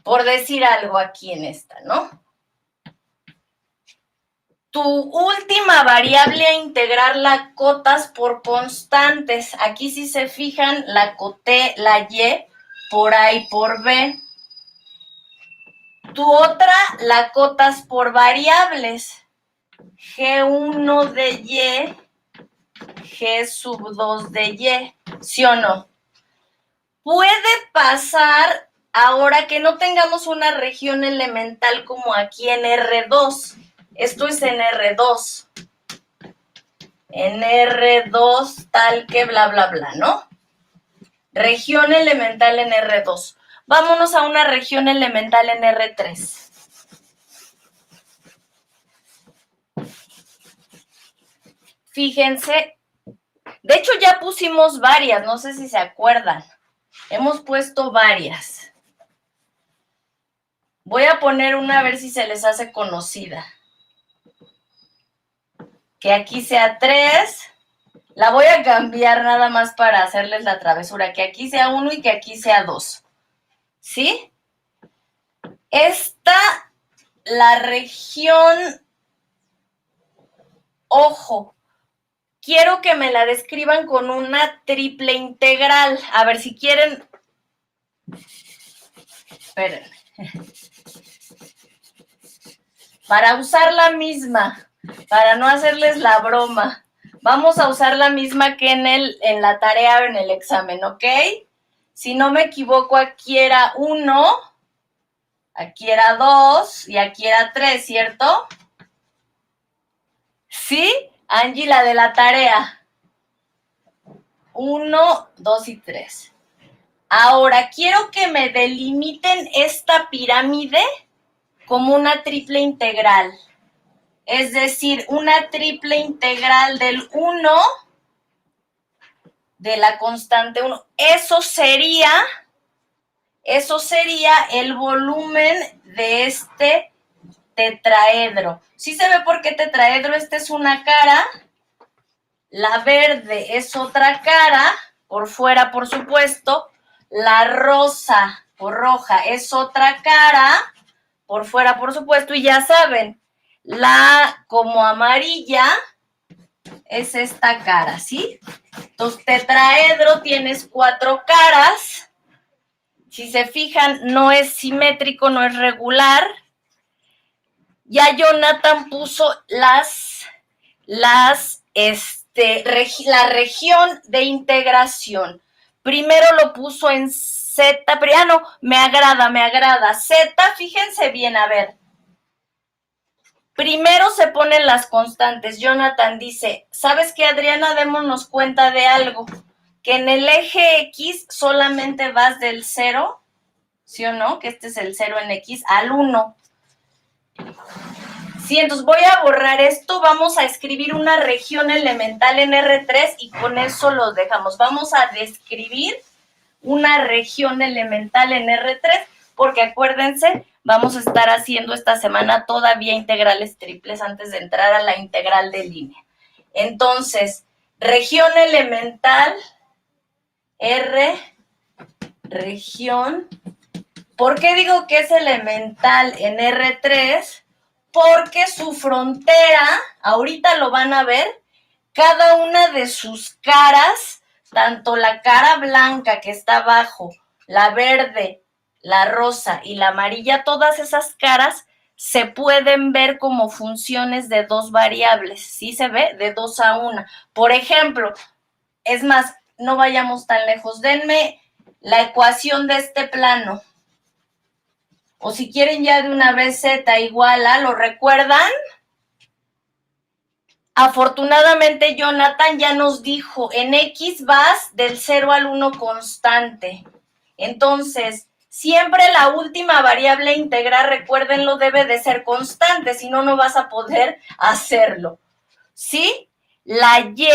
Por decir algo aquí en esta, ¿no? Tu última variable a integrar la cotas por constantes. Aquí si se fijan, la coté la Y por A y por B. Tu otra la cotas por variables. G1 de Y, G sub 2 de Y. ¿Sí o no? Puede pasar ahora que no tengamos una región elemental como aquí en R2. Esto es en R2. En R2 tal que bla, bla, bla, ¿no? Región elemental en R2. Vámonos a una región elemental en R3. Fíjense, de hecho ya pusimos varias, no sé si se acuerdan. Hemos puesto varias. Voy a poner una a ver si se les hace conocida. Que aquí sea 3. La voy a cambiar nada más para hacerles la travesura. Que aquí sea 1 y que aquí sea 2. ¿Sí? Esta, la región, ojo, quiero que me la describan con una triple integral. A ver si quieren. Espérenme. Para usar la misma, para no hacerles la broma, vamos a usar la misma que en la tarea o en el examen, ¿ok? Si no me equivoco, aquí era 1, aquí era 2 y aquí era 3, ¿cierto? ¿Sí? Angie, la de la tarea. 1, 2 y 3. Ahora, quiero que me delimiten esta pirámide como una triple integral. Es decir, una triple integral del 1 de la constante 1. Eso sería el volumen de este tetraedro. ¿Sí se ve por qué tetraedro? Esta es una cara, la verde es otra cara, por fuera, por supuesto, la rosa o roja es otra cara, por fuera, por supuesto, y ya saben, la como amarilla es esta cara, ¿sí? Entonces, tetraedro tienes 4 caras. Si se fijan, no es simétrico, no es regular. Ya Jonathan puso la región de integración. Primero lo puso en Z, pero no, me agrada. Z, fíjense bien, a ver. Primero se ponen las constantes. Jonathan dice, ¿sabes qué, Adriana? Démonos cuenta de algo. Que en el eje X solamente vas del 0, ¿sí o no? Que este es el 0 en X, al 1. Sí, entonces voy a borrar esto. Vamos a escribir una región elemental en R3 y con eso lo dejamos. Vamos a describir una región elemental en R3 porque acuérdense, vamos a estar haciendo esta semana todavía integrales triples antes de entrar a la integral de línea. Entonces, región elemental, R, región. ¿Por qué digo que es elemental en R3? Porque su frontera, ahorita lo van a ver, cada una de sus caras, tanto la cara blanca que está abajo, la verde, la rosa y la amarilla, todas esas caras se pueden ver como funciones de 2 variables, ¿sí se ve? De 2 a 1. Por ejemplo, es más, no vayamos tan lejos, denme la ecuación de este plano. O si quieren ya de una vez Z igual a, ¿lo recuerdan? Afortunadamente, Jonathan ya nos dijo, en X vas del 0 al 1 constante. Entonces, siempre la última variable a integrar, recuérdenlo, debe de ser constante, si no, no vas a poder hacerlo. ¿Sí? La Y,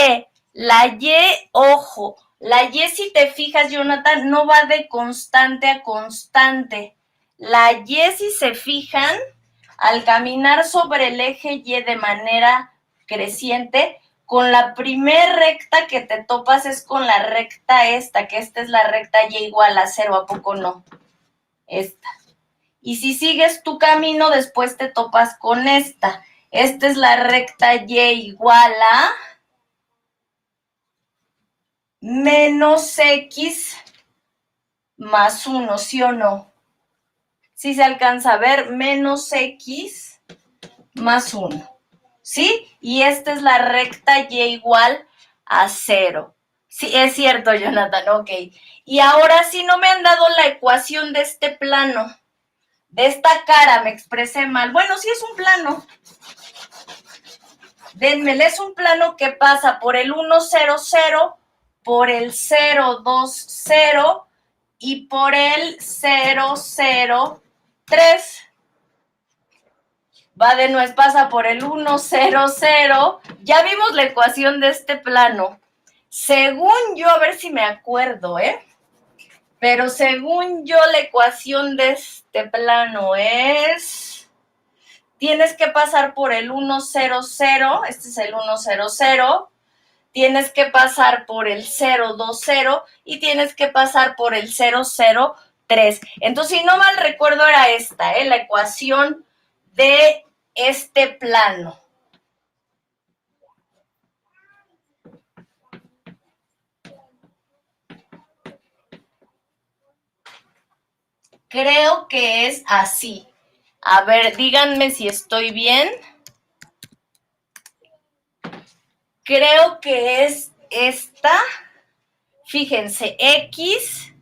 ojo, la Y, si te fijas, Jonathan, no va de constante a constante. La Y, si se fijan, al caminar sobre el eje Y de manera creciente, con la primer recta que te topas es con la recta esta, que esta es la recta Y igual a 0, ¿a poco no? Esta. Y si sigues tu camino, después te topas con esta. Esta es la recta Y igual a menos X más 1, ¿sí o no? ¿Sí se alcanza a ver? Menos X más 1. ¿Sí? Y esta es la recta Y igual a 0. Sí, es cierto, Jonathan, ok. Y ahora sí no me han dado la ecuación de este plano. De esta cara, me expresé mal. Bueno, sí es un plano. Denmele, es un plano que pasa por el 1, 0, 0, por el 0, 2, 0 y por el 0, 0, 3. Va de nuez, pasa por el 1, 0, 0. Ya vimos la ecuación de este plano. Según yo, a ver si me acuerdo, Pero según yo, la ecuación de este plano es... Tienes que pasar por el 1, 0, 0. Este es el 1, 0, 0. Tienes que pasar por el 0, 2, 0. Y tienes que pasar por el 0, 0, 3. Entonces, si no mal recuerdo, era esta, la ecuación de este plano. Creo que es así. A ver, díganme si estoy bien. Creo que es esta. Fíjense, X.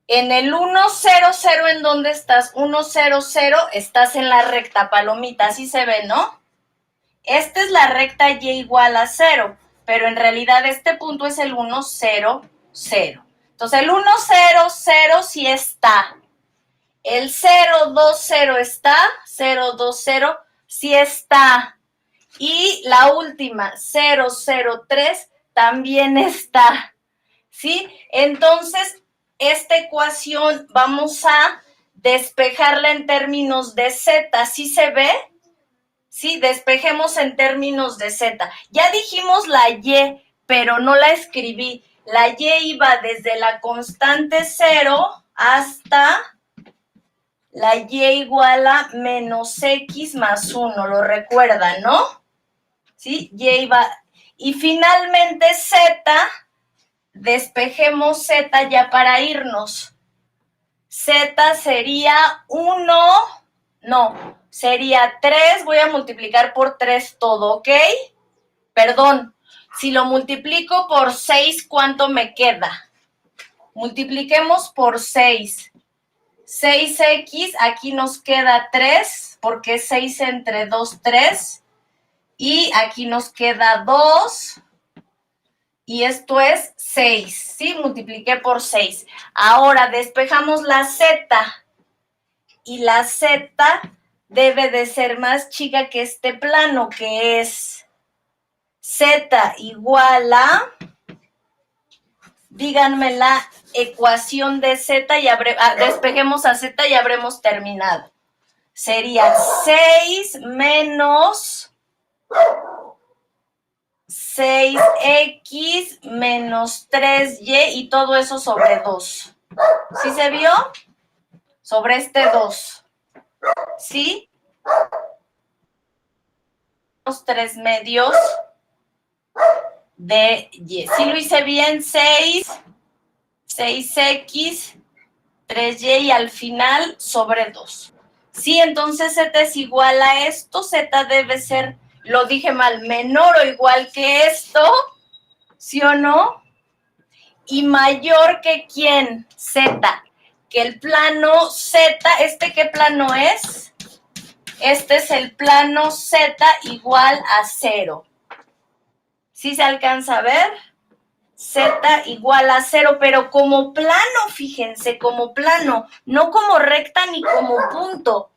En el 1, 0, 0, ¿en dónde estás? 1, 0, 0, estás en la recta, palomita, así se ve, ¿no? Esta es la recta y igual a 0, pero en realidad este punto es el 1, 0, 0. Entonces el 1, 0, 0 sí está. El 0, 2, 0 está. 0, 2, 0 sí está. Y la última, 0, 0, 3, también está. ¿Sí? Entonces, esta ecuación vamos a despejarla en términos de z. ¿Sí se ve? Sí, despejemos en términos de z. Ya dijimos la y, pero no la escribí. La y iba desde la constante 0 hasta la y igual a menos x más 1. ¿Lo recuerdan, no? ¿Sí? Y iba... Y finalmente z... Despejemos z ya para irnos. Z sería 1, no, sería 3, voy a multiplicar por 3 todo, ¿ok? Perdón, si lo multiplico por 6, ¿cuánto me queda? Multipliquemos por 6. 6x, aquí nos queda 3, porque 6 entre 2, 3. Y aquí nos queda 2. Y esto es 6, ¿sí? Multipliqué por 6. Ahora despejamos la z. Y la z debe de ser más chica que este plano, que es z igual a... Díganme la ecuación de z y despejemos a z y habremos terminado. Sería 6 menos 6x menos 3y y todo eso sobre 2. ¿Sí se vio? Sobre este 2. ¿Sí? Los 3 medios de y. ¿Sí lo hice bien? 6, 6x, 3y y al final sobre 2. Sí, entonces z es igual a esto. Z debe ser, lo dije mal, menor o igual que esto. ¿Sí o no? Y mayor que ¿quién? Z. Que el plano Z, ¿este qué plano es? Este es el plano Z igual a 0. ¿Sí se alcanza a ver? Z igual a 0, pero como plano, fíjense, como plano, no como recta ni como punto.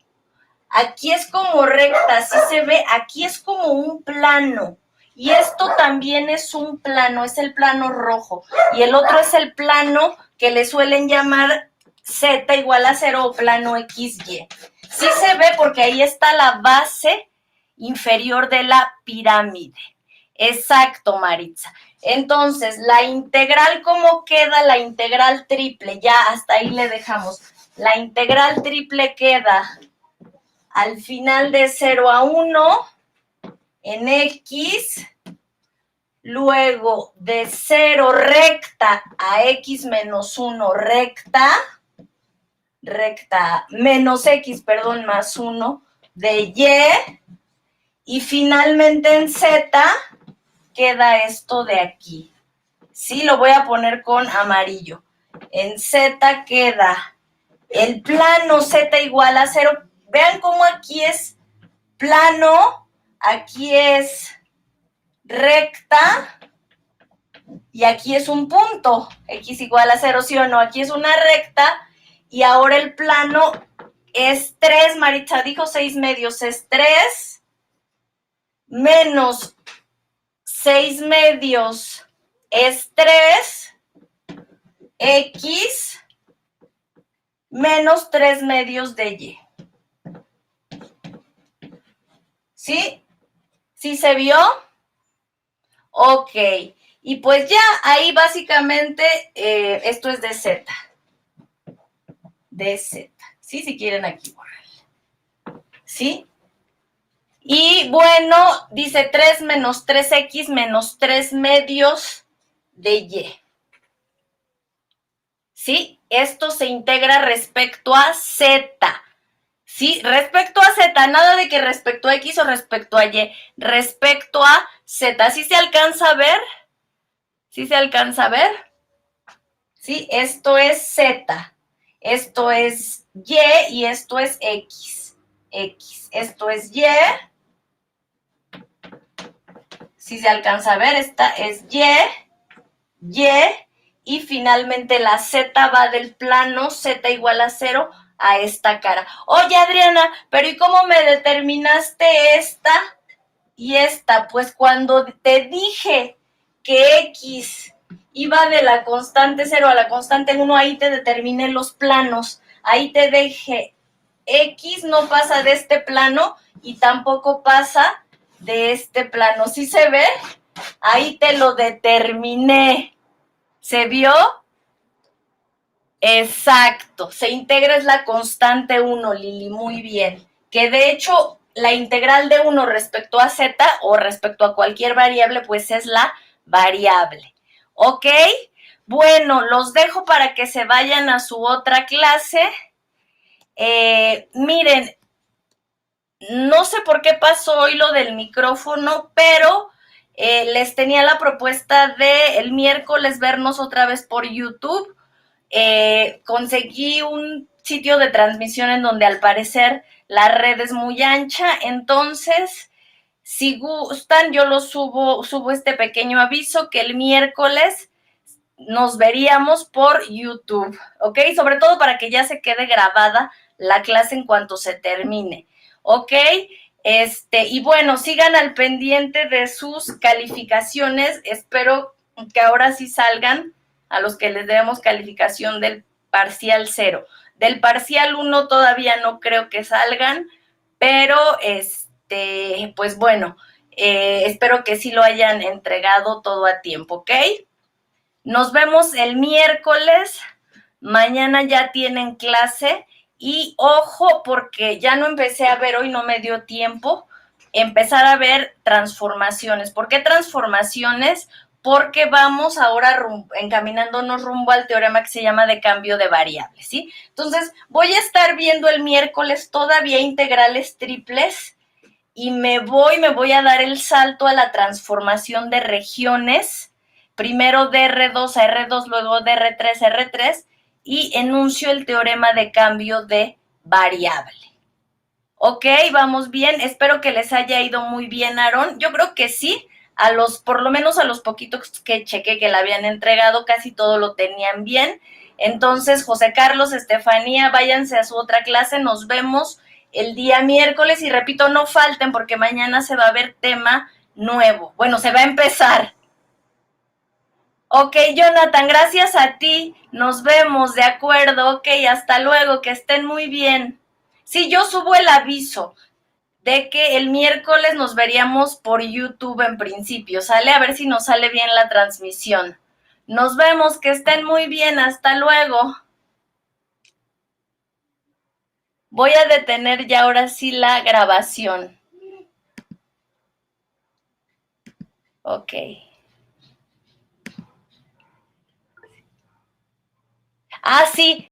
Aquí es como recta, ¿sí se ve? Aquí es como un plano. Y esto también es un plano, es el plano rojo. Y el otro es el plano que le suelen llamar Z igual a 0 o plano XY. Sí se ve porque ahí está la base inferior de la pirámide. Exacto, Maritza. Entonces, la integral, ¿cómo queda la integral triple? Ya hasta ahí le dejamos. La integral triple queda al final de 0 a 1 en X, luego de 0 recta a X menos 1 recta, menos X, perdón, más 1 de Y finalmente en Z queda esto de aquí. Sí, lo voy a poner con amarillo. En Z queda el plano Z igual a 0. Vean cómo aquí es plano, aquí es recta y aquí es un punto. X igual a 0, ¿sí o no? Aquí es una recta y ahora el plano es 3. Maritza dijo 6 medios, es 3 menos 6 medios es 3 X menos 3 medios de Y. ¿Sí? ¿Sí se vio? Ok. Y pues ya ahí básicamente esto es de Z. De Z. ¿Sí? Si quieren aquí borrar. ¿Sí? Y bueno, dice 3 menos 3X menos 3 medios de Y. ¿Sí? Esto se integra respecto a Z. ¿Sí? Respecto a Z, nada de que respecto a X o respecto a Y. Respecto a Z. ¿Sí se alcanza a ver? ¿Sí se alcanza a ver? ¿Sí? Esto es Z. Esto es Y esto es X. X. Esto es Y. Si se alcanza a ver, esta es Y, y finalmente la Z va del plano Z igual a 0 a esta cara. Oye, Adriana, pero ¿y cómo me determinaste esta y esta? Pues cuando te dije que X iba de la constante 0 a la constante 1, ahí te determiné los planos. Ahí te dije, X no pasa de este plano y tampoco pasa de este plano. ¿Sí se ve? Ahí te lo determiné. ¿Se vio? Exacto. Se integra es la constante 1, Lili, muy bien. Que de hecho, la integral de 1 respecto a z o respecto a cualquier variable, pues es la variable. ¿Ok? Bueno, los dejo para que se vayan a su otra clase. Miren, no sé por qué pasó hoy lo del micrófono, pero les tenía la propuesta de el miércoles vernos otra vez por YouTube. Conseguí un sitio de transmisión en donde al parecer la red es muy ancha, entonces si gustan yo lo subo este pequeño aviso que el miércoles nos veríamos por YouTube, ¿ok? Sobre todo para que ya se quede grabada la clase en cuanto se termine, ¿ok? Y bueno, sigan al pendiente de sus calificaciones, espero que ahora sí salgan a los que les debemos calificación del parcial 0. Del parcial 1 todavía no creo que salgan, pero pues bueno, espero que sí lo hayan entregado todo a tiempo, ¿ok? Nos vemos el miércoles. Mañana ya tienen clase. Y ojo, porque ya no empecé a ver hoy, no me dio tiempo, empezar a ver transformaciones. ¿Por qué transformaciones? Porque vamos ahora encaminándonos rumbo al teorema que se llama de cambio de variables, ¿sí? Entonces, voy a estar viendo el miércoles todavía integrales triples y me voy a dar el salto a la transformación de regiones, primero de R2 a R2, luego de R3 a R3, y enuncio el teorema de cambio de variable. Ok, vamos bien, espero que les haya ido muy bien, Aarón. Yo creo que sí, por lo menos a los poquitos que chequé que la habían entregado, casi todo lo tenían bien. Entonces, José Carlos, Estefanía, váyanse a su otra clase, nos vemos el día miércoles y repito, no falten porque mañana se va a ver tema nuevo. Bueno, se va a empezar. Ok, Jonathan, gracias a ti. Nos vemos, de acuerdo. Ok, hasta luego, que estén muy bien. Sí, yo subo el aviso de que el miércoles nos veríamos por YouTube en principio, ¿sale? A ver si nos sale bien la transmisión. Nos vemos, que estén muy bien, hasta luego. Voy a detener ya ahora sí la grabación. Ok. Ah, sí,